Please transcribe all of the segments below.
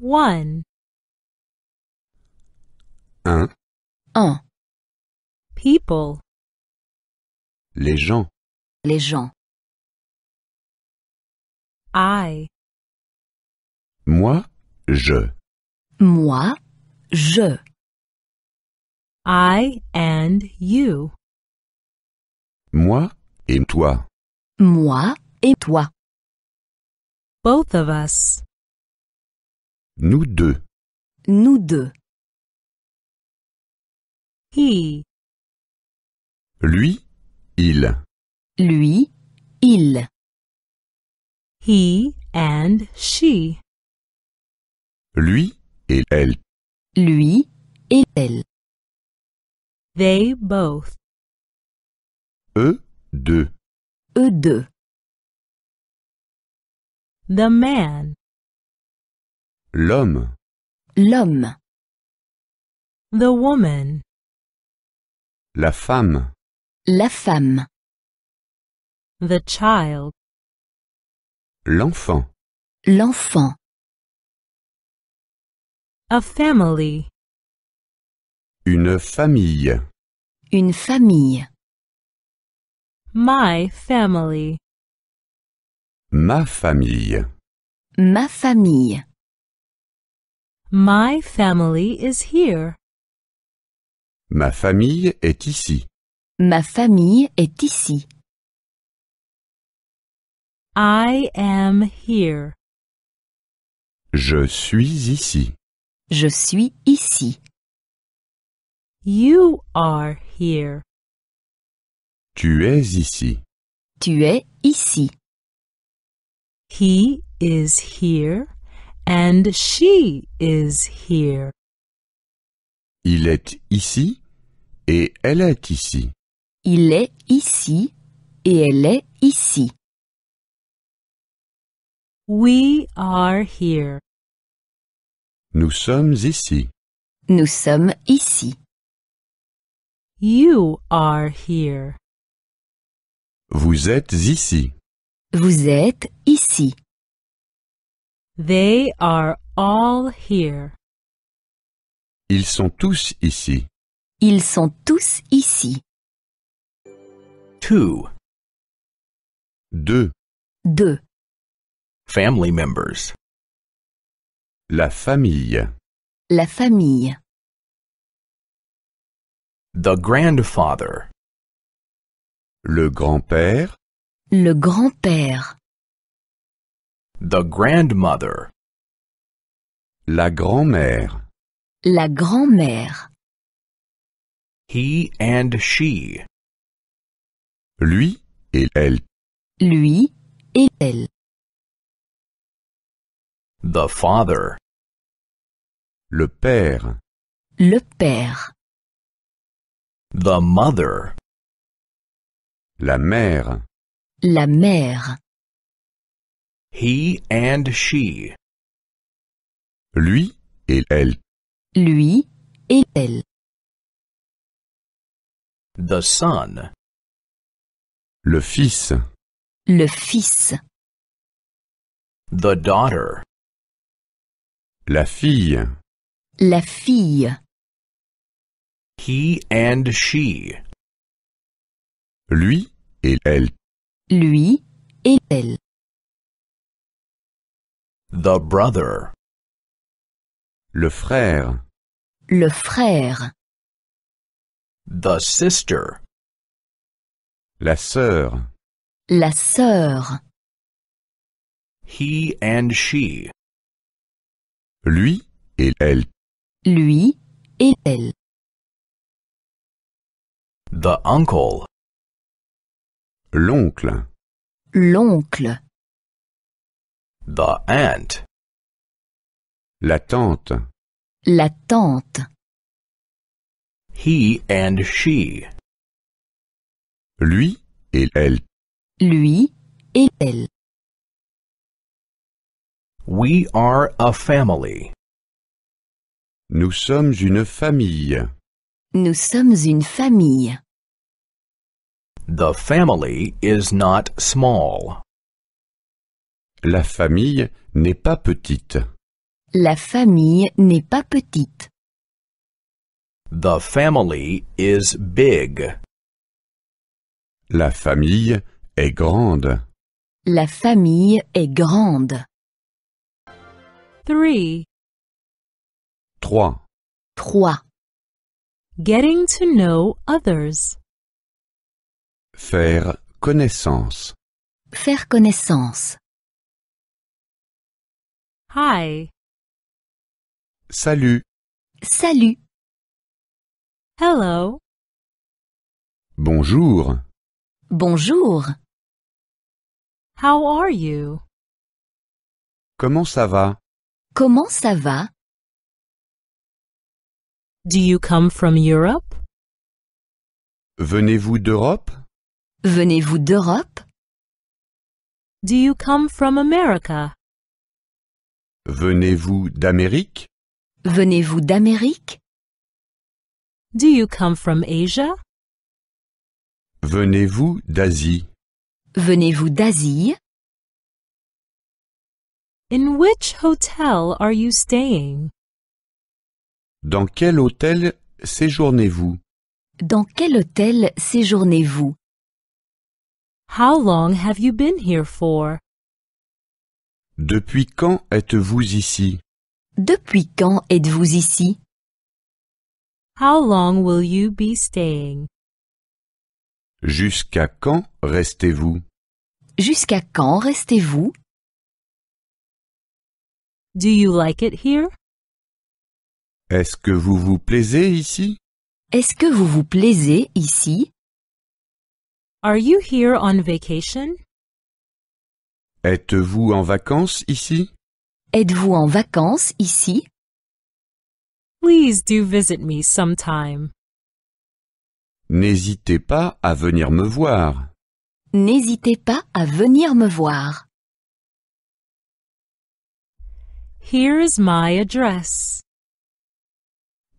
1. Un. People. Les gens. Les gens. I. Moi, je. Moi, je. I and you. Moi et toi. Moi et toi. Both of us. Nous deux. Nous deux. He. Lui, il. Lui, il. He and she. Lui et elle. Lui et elle. They both. Eux deux. Eux deux. The man. L'homme. L'homme. The woman. La femme. La femme. The child. L'enfant. L'enfant. A family. Une famille. Une famille. My family. Ma famille. Ma famille. My family is here. Ma famille est ici. Ma famille est ici. I am here. Je suis ici. Je suis ici. You are here. Tu es ici. Tu es ici. He is here and she is here. Il est ici et elle est ici. Il est ici et elle est ici. We are here. Nous sommes ici. Nous sommes ici. You are here. Vous êtes ici. Vous êtes ici. They are all here. Ils sont tous ici. Ils sont tous ici. 2. Deux. Deux. Family members. La famille. La famille. The grandfather. Le grand-père. Le grand-père. The grandmother. La grand-mère. La grand-mère. He and she. Lui et elle. Lui et elle. The father. Le père. Le père. The mother. La mère. La mère. He and she. Lui et elle. Lui et elle. The son. Le fils. Le fils. The daughter. La fille. La fille. He and she. Lui et elle. Lui et elle. The brother. Le frère. Le frère. The sister. La sœur. La sœur. He and she. Lui et elle. Lui et elle. The uncle. L'oncle. L'oncle. The aunt. La tante. La tante. He and she. Lui et elle. Lui et elle. We are a family. Nous sommes une famille. Nous sommes une famille. The family is not small. La famille n'est pas petite. La famille n'est pas petite. The family is big. La famille est grande. La famille est grande. 3. 3. 3. Getting to know others. Faire connaissance. Faire connaissance. Hi. Salut. Salut. Hello. Bonjour. Bonjour. How are you? Comment ça va? Comment ça va? Do you come from Europe? Venez-vous d'Europe? Venez-vous d'Europe? Do you come from America? Venez-vous d'Amérique? Venez-vous d'Amérique? Do you come from Asia? Venez-vous d'Asie? Venez-vous d'Asie? In which hotel are you staying? Dans quel hôtel séjournez-vous? Dans quel hôtel séjournez-vous? How long have you been here for? Depuis quand êtes-vous ici? Depuis quand êtes-vous ici? How long will you be staying? Jusqu'à quand restez-vous? Jusqu'à quand restez-vous? Do you like it here? Est-ce que vous vous plaisez ici? Est-ce que vous vous plaisez ici? Are you here on vacation? Êtes-vous en vacances ici? Êtes-vous en vacances ici? Please do visit me sometime. N'hésitez pas à venir me voir. N'hésitez pas à venir me voir. Here's my address.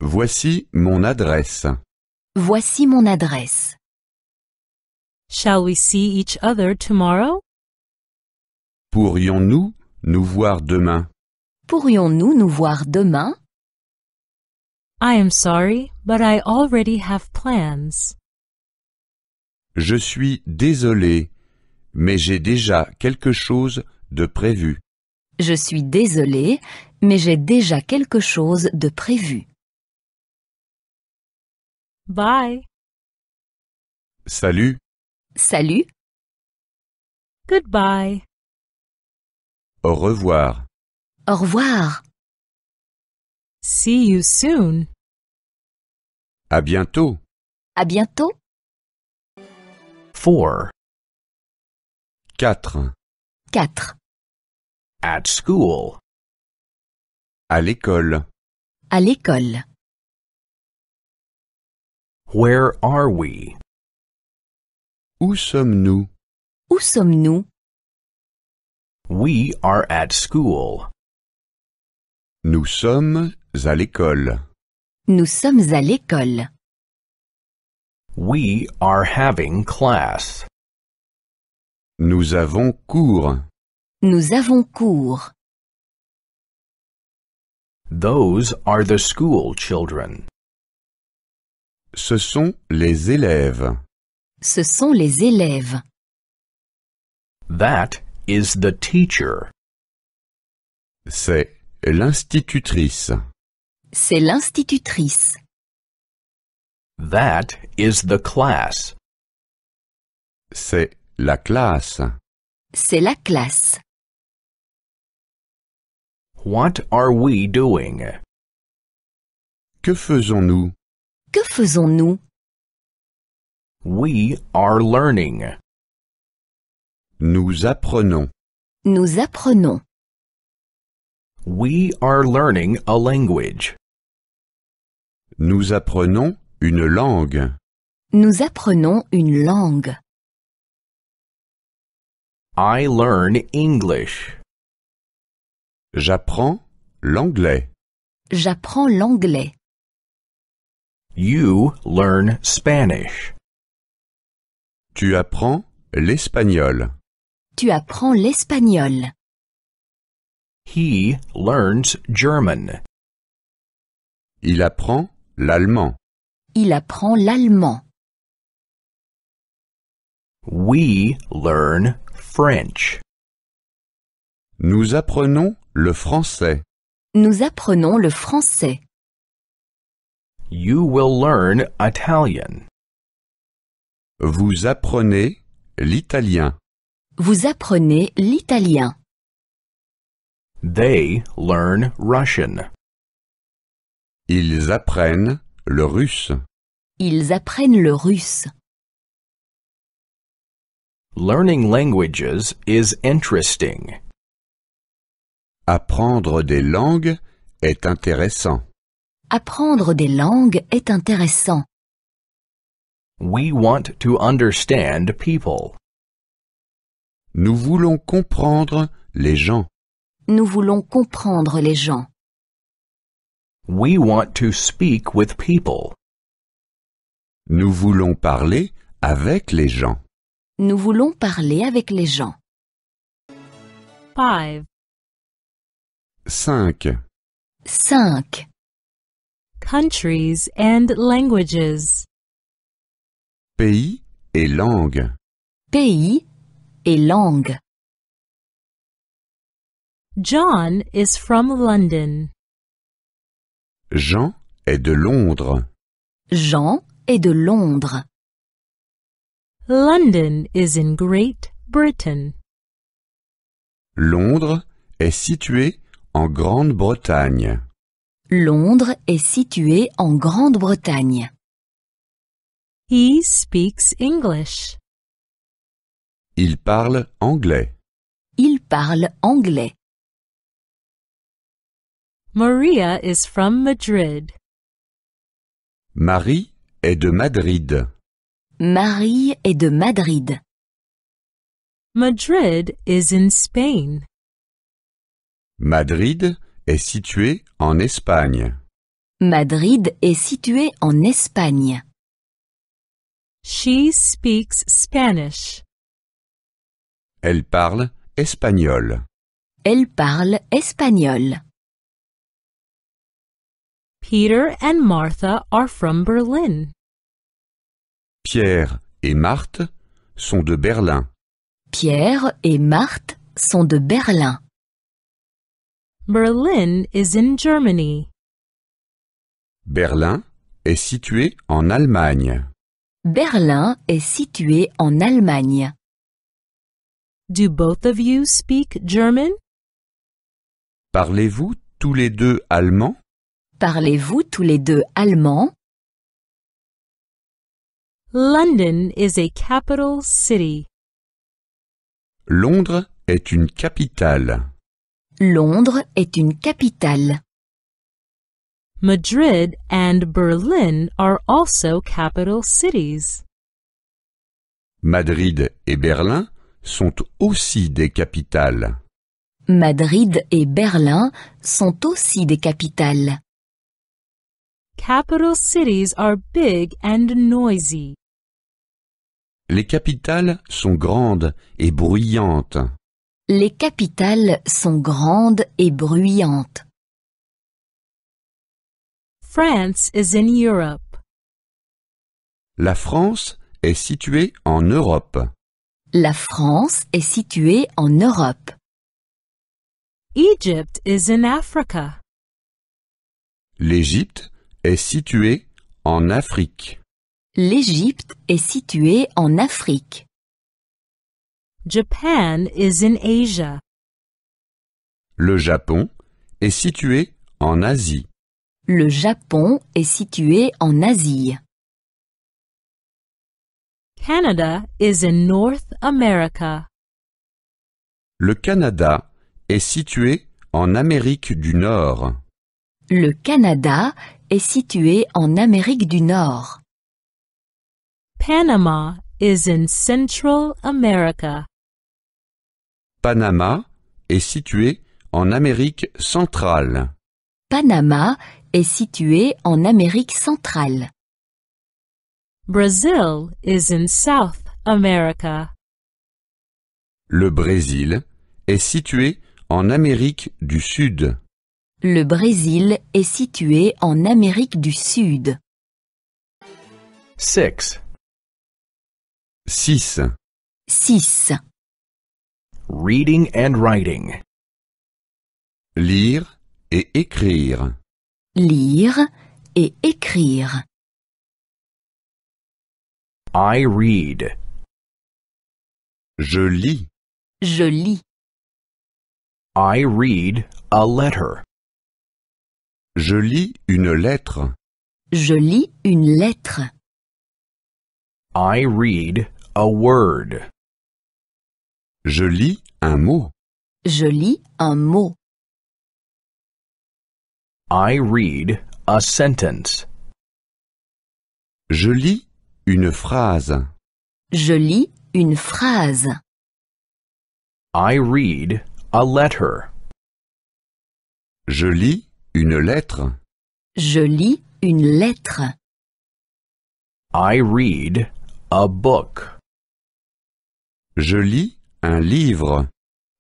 Voici mon adresse. Voici mon adresse. Shall we see each other tomorrow? Pourrions-nous nous voir demain? Pourrions-nous nous voir demain? I am sorry, but I already have plans. Je suis désolé, mais j'ai déjà quelque chose de prévu. Je suis désolé, mais j'ai déjà quelque chose de prévu. Bye. Salut, Salut, Goodbye. au revoir. au revoir, See you soon. À bientôt. à bientôt. 4. 4. 4. At school. À l'école. À l'école. Where are we? Où sommes-nous? Où sommes-nous? We are at school. Nous sommes à l'école. Nous sommes à l'école. We are having class. Nous avons cours. Nous avons cours. Those are the school children. Ce sont les élèves. Ce sont les élèves. That is the teacher. C'est l'institutrice. C'est l'institutrice. That is the class. C'est la classe. C'est la classe. What are we doing? Que faisons-nous? Que faisons-nous? We are learning. Nous apprenons. Nous apprenons. We are learning a language. Nous apprenons une langue. Nous apprenons une langue. I learn English. J'apprends l'anglais. J'apprends l'anglais. You learn Spanish. Tu apprends l'espagnol. Tu apprends l'espagnol. He learns German. Il apprend l'allemand. Il apprend l'allemand. We learn French. Nous apprenons le français. Nous apprenons le français. You will learn Italian. Vous apprenez l'italien. Vous apprenez l'italien. They learn Russian. Ils apprennent le russe. Ils apprennent le russe. Learning languages is interesting. Apprendre des langues est intéressant. Apprendre des langues est intéressant. We want to understand people. Nous voulons comprendre les gens. Nous voulons comprendre les gens. We want to speak with people. Nous voulons parler avec les gens. Nous voulons parler avec les gens. 5. 5. 5. Countries and languages. Pays et langues. Pays et langue. John is from London. Jean est de Londres. Jean est de Londres. London is in Great Britain. Londres est situé en Grande-Bretagne. Londres est situé en Grande-Bretagne. He speaks English. Il parle anglais. Il parle anglais. Maria is from Madrid. Marie est de Madrid. Marie est de Madrid. Madrid is in Spain. Madrid est situé en Espagne. Madrid est situé en Espagne. She speaks Spanish. Elle parle espagnol. Elle parle espagnol. Peter and Martha are from Berlin. Pierre et Marthe sont de Berlin. Pierre et Marthe sont de Berlin. Berlin is in Germany. Berlin est situé en Allemagne. Berlin est situé en Allemagne. Do both of you speak German? Parlez-vous tous les deux allemand? Parlez-vous tous les deux allemand? London is a capital city. Londres est une capitale. Londres est une capitale. Madrid and Berlin are also capital cities. Madrid et Berlin sont aussi des capitales. Madrid et Berlin sont aussi des capitales. Capital cities are big and noisy. Les capitales sont grandes et bruyantes. Les capitales sont grandes et bruyantes. France is in Europe. La France est située en Europe. La France est située en Europe. Egypt is in Africa. L'Égypte est située en Afrique. L'Égypte est située en Afrique. Japan is in Asia. Le Japon est situé en Asie. Le Japon est situé en Asie. Canada is in North America. Le Canada est situé en Amérique du Nord. Le Canada est situé en Amérique du Nord. Panama is in Central America. Panama est situé en Amérique centrale. Panama est situé en Amérique centrale. Brazil is in South America. Le Brésil est situé en Amérique du Sud. Le Brésil est situé en Amérique du Sud. 6. 6. 6. Reading and writing. Lire et écrire. Lire et écrire. I read. Je lis. Je lis. I read a letter. Je lis une lettre. Je lis une lettre. I read a word. Je lis un mot. Je lis un mot. I read a sentence. Je lis une phrase. Je lis une phrase. I read a letter. Je lis une lettre. Je lis une lettre. I read a book. Je lis un livre.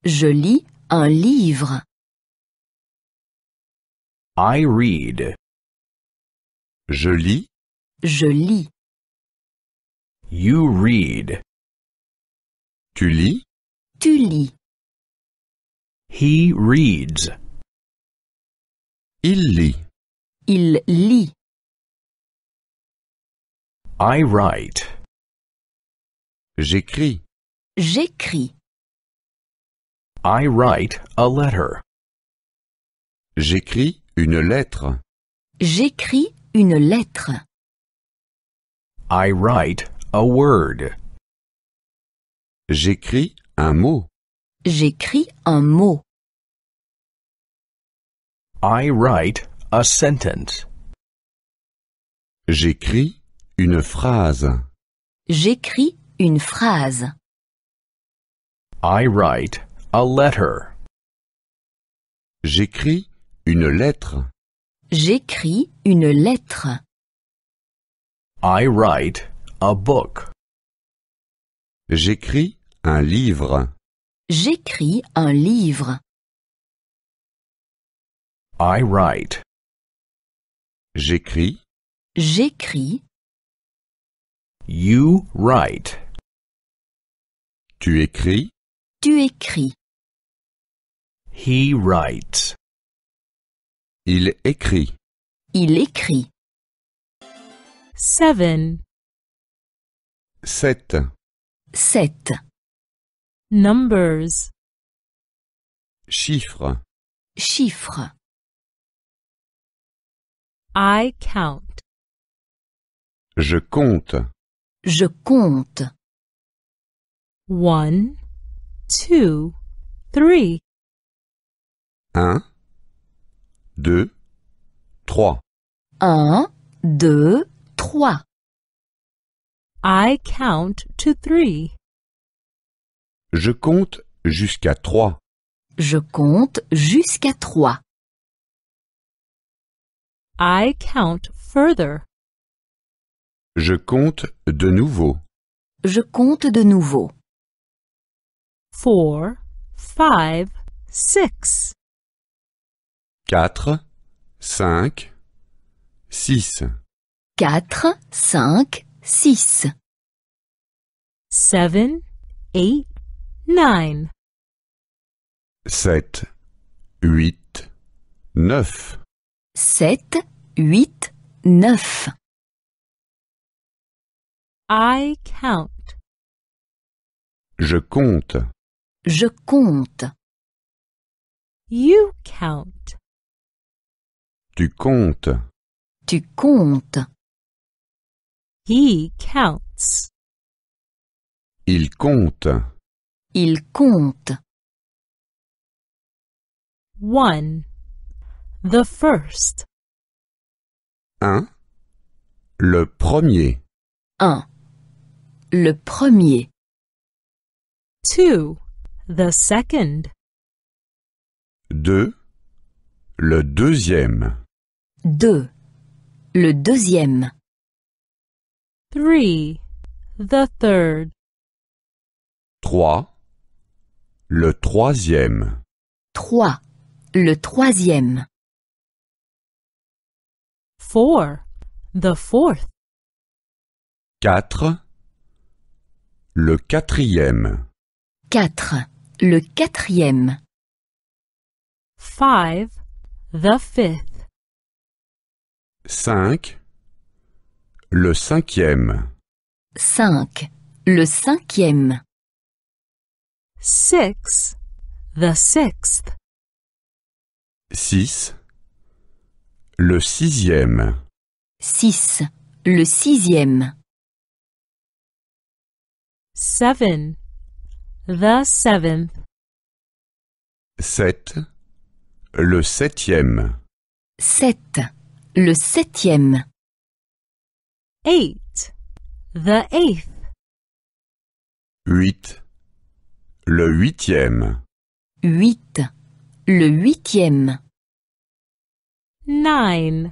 Je lis un livre. I read. Je lis. Je lis. You read. Tu lis. Tu lis. He reads. Il lit. Il lit. I write. J'écris. J'écris. I write a letter. J'écris une lettre. J'écris une lettre. I write a word. J'écris un mot. J'écris un mot. I write a sentence. J'écris une phrase. J'écris une phrase. I write a letter. J'écris une lettre. J'écris une lettre. I write a book. J'écris un livre. J'écris un livre. I write. J'écris. J'écris. You write. Tu écris. Tu écris. He writes. Il écrit. Il écrit. 7. 7. 7. Numbers. Chiffres. Chiffres. I count. Je compte. Je compte. 1, 2, 3. 1, 2, 3. 1, 2, 3. I count to 3. Je compte jusqu'à 3. Je compte jusqu'à 3. I count further. Je compte de nouveau. Je compte de nouveau. 4, 5, 6. 4, 5, 6. 4, 5, 6. 7, 8, 9. 7, 8, 9. 7, 8, 9. I count. Je compte. Je compte. You count. Tu comptes. Tu comptes. He counts. Il compte. Il compte. 1. The first. 1. Le premier. 1. Le premier. 2. The second. 2. Le deuxième. 2. Le deuxième. 3. The third. 3. Le troisième. 3. Le troisième. 4. The fourth. 4. Le quatrième. 4. Le quatrième. 5. The fifth. 5. Le cinquième. 5. Le cinquième. 6. The sixth. 6. Le sixième. 6. Le sixième. 7. The seventh. 7. Le septième. 7. Le septième. 8. The eighth. 8. Le huitième. 8. Le huitième. 9.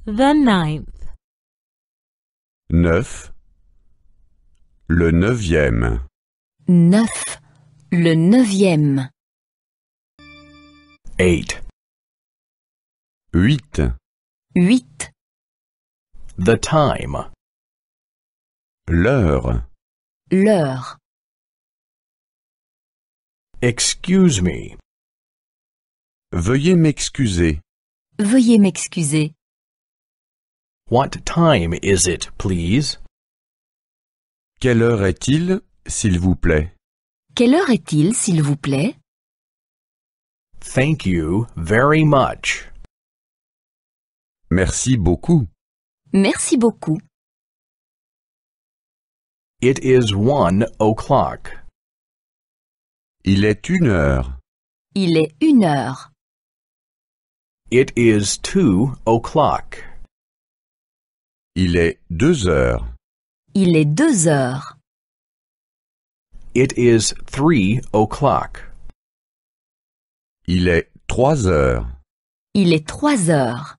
The ninth. 9. Le neuvième. 9. Le neuvième. 8. 8. 8. The time. L'heure. L'heure. Excuse me. Veuillez m'excuser. Veuillez m'excuser. What time is it, please? Quelle heure est-il, s'il vous plaît? Quelle heure est-il, s'il vous plaît? Thank you very much. Merci beaucoup. Merci beaucoup. It is 1:00. Il est 1 heure. Il est 1 heure. It is 2:00. Il est 2 heures. Il est 2 heures. It is 3:00. Il est 3 heures. Il est 3 heures.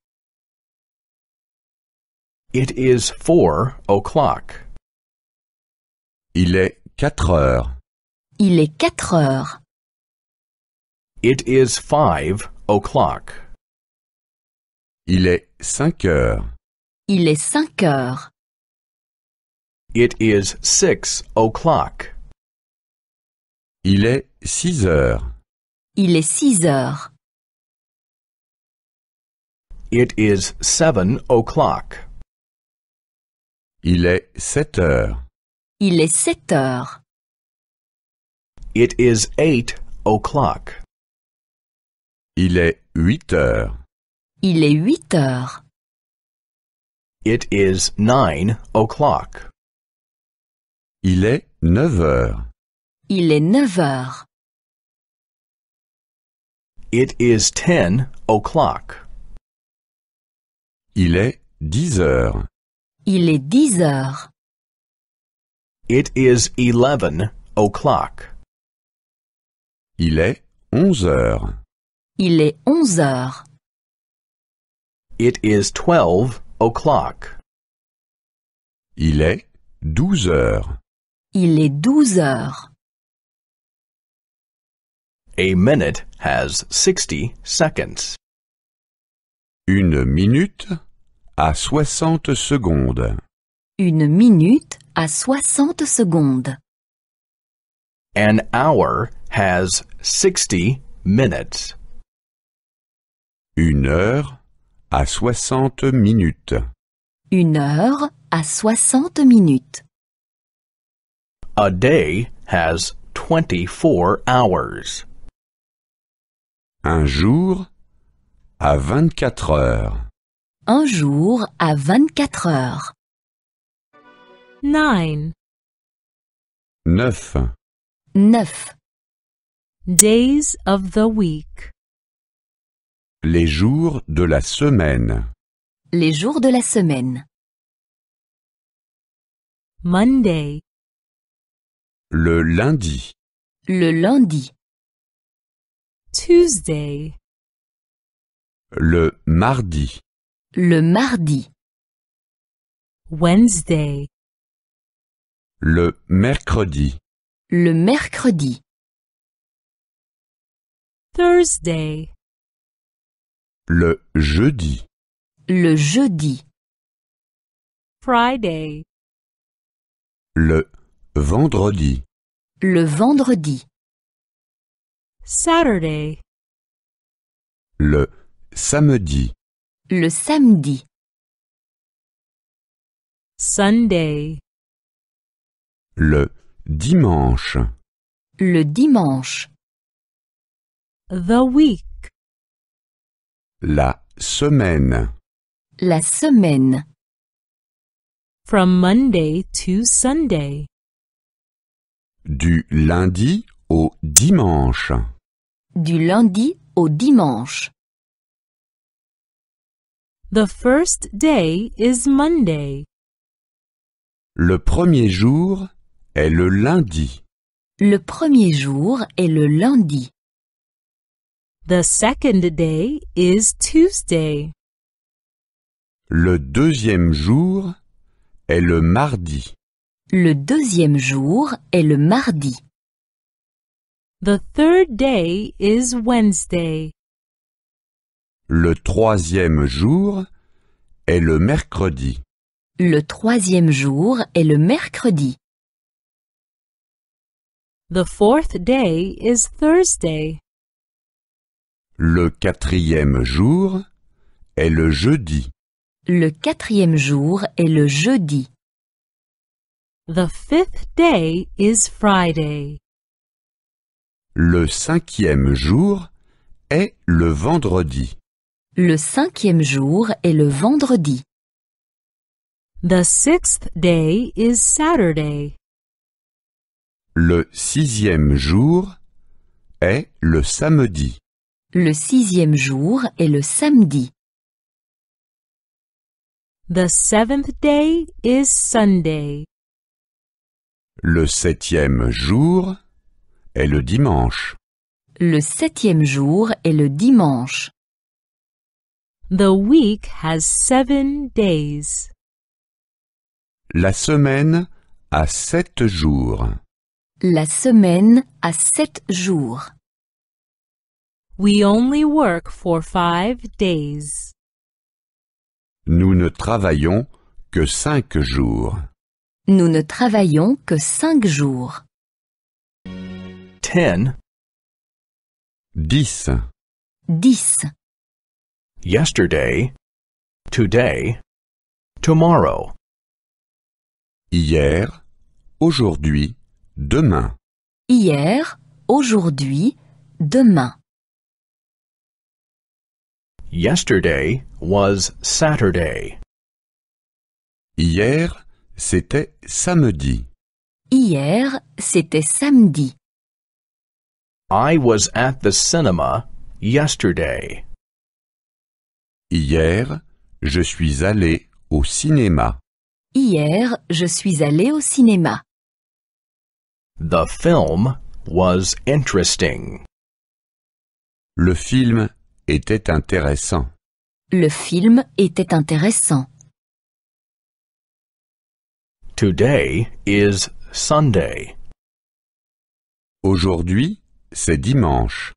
It is 4:00. Il est 4 heures. Il est 4 heures. It is 5:00. Il est 5 heures. Il est 5 heures. It is 6:00. Il est 6 heures. Il est 6 heures. It is 7:00. Il est 7 heures. Il est 7 heures. It is 8:00. Il est 8 heures. Il est 8 heures. It is 9:00. Il est 9 heures. Il est 9 heures. It is 10:00. Il est 10 heures. Il est 10 heures. It is 11:00. Il est 11 heures. Il est 11 heures. It is 12:00. Il est 12 heures. Il est 12 heures. A minute has 60 seconds. Une minute à 60 secondes. Une minute à 60 secondes. An hour has 60 minutes. Une heure à 60 minutes. Une heure à 60 minutes. A day has 24 hours. Un jour à 24 heures. Un jour à 24 heures. 9. 9. 9. Days of the week. Les jours de la semaine. Les jours de la semaine. Monday. Le lundi. Le lundi. Tuesday. Le mardi. Le mardi. Wednesday. Le mercredi. Le mercredi. Thursday. Le jeudi. Le jeudi. Friday. Le vendredi. Le vendredi. Saturday. Le samedi. Le samedi. Sunday. Le dimanche. Le dimanche. The week. La semaine. La semaine. From Monday to Sunday. Du lundi au dimanche. Du lundi au dimanche. The first day is Monday. Le premier jour est le lundi. Le premier jour est le lundi. The second day is Tuesday. Le deuxième jour est le mardi. Le deuxième jour est le mardi. The third day is Wednesday. Le troisième jour est le mercredi. Le troisième jour est le mercredi. The fourth day is Thursday. Le quatrième jour est le jeudi. Le quatrième jour est le jeudi. The fifth day is Friday. Le cinquième jour est le vendredi. Le cinquième jour est le vendredi. The sixth day is Saturday. Le sixième jour est le samedi. Le sixième jour est le samedi. The seventh day is Sunday. Le septième jour est le dimanche. Le septième jour est le dimanche. The week has 7 days. La semaine a 7 jours. La semaine a 7 jours. We only work for 5 days. Nous ne travaillons que 5 jours. Nous ne travaillons que 5 jours. 10. 10. 10. Yesterday. Today. Tomorrow. Hier, aujourd'hui, demain. Hier, aujourd'hui, demain. Yesterday was Saturday. Hier, c'était samedi. Hier, c'était samedi. I was at the cinema yesterday. Hier, je suis allé au cinéma. Hier, je suis allé au cinéma. The film was interesting. Le film était intéressant. Le film était intéressant. Today is Sunday. Aujourd'hui, c'est dimanche.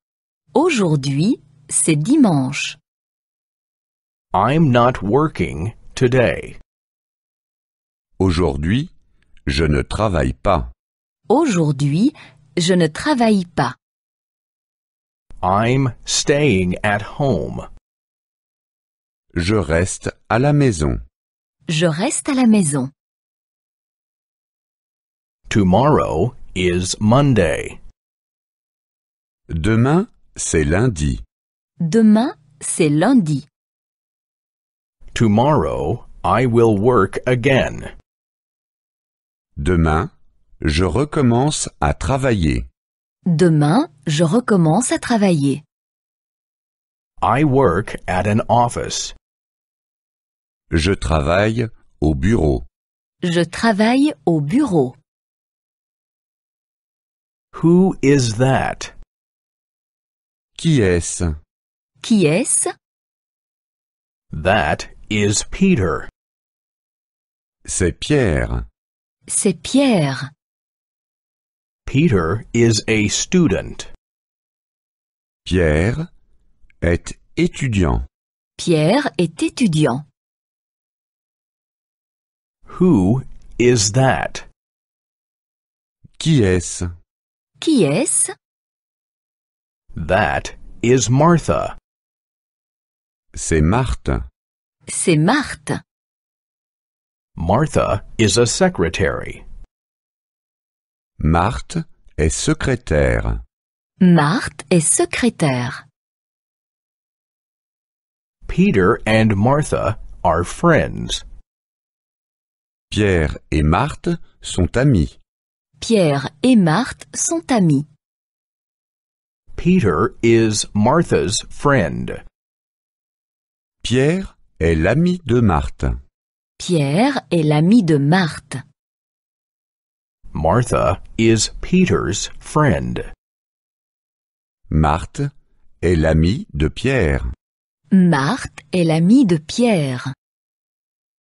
Aujourd'hui, c'est dimanche. I'm not working today. Aujourd'hui, je ne travaille pas. Aujourd'hui, je ne travaille pas. I'm staying at home. Je reste à la maison. Je reste à la maison. Tomorrow is Monday. Demain, c'est lundi. Demain, c'est lundi. Tomorrow I will work again. Demain, je recommence à travailler. Demain, je recommence à travailler. I work at an office. Je travaille au bureau. Je travaille au bureau. Who is that? Qui est-ce? Qui est-ce? That is Peter. C'est Pierre. C'est Pierre. Peter is a student. Pierre est étudiant. Pierre est étudiant. Who is that? Qui est-ce? Qui est-ce? That is Martha. C'est Marthe. C'est Marthe. Martha is a secretary. Marthe est secrétaire. Marthe est secrétaire. Peter and Martha are friends. Pierre et Marthe sont amis. Pierre et Marthe sont amis. Peter is Martha's friend. Pierre est l'ami de Marthe. Pierre est l'ami de Marthe. Martha is Peter's friend. Marthe est l'ami de Pierre. Marthe est l'ami de Pierre.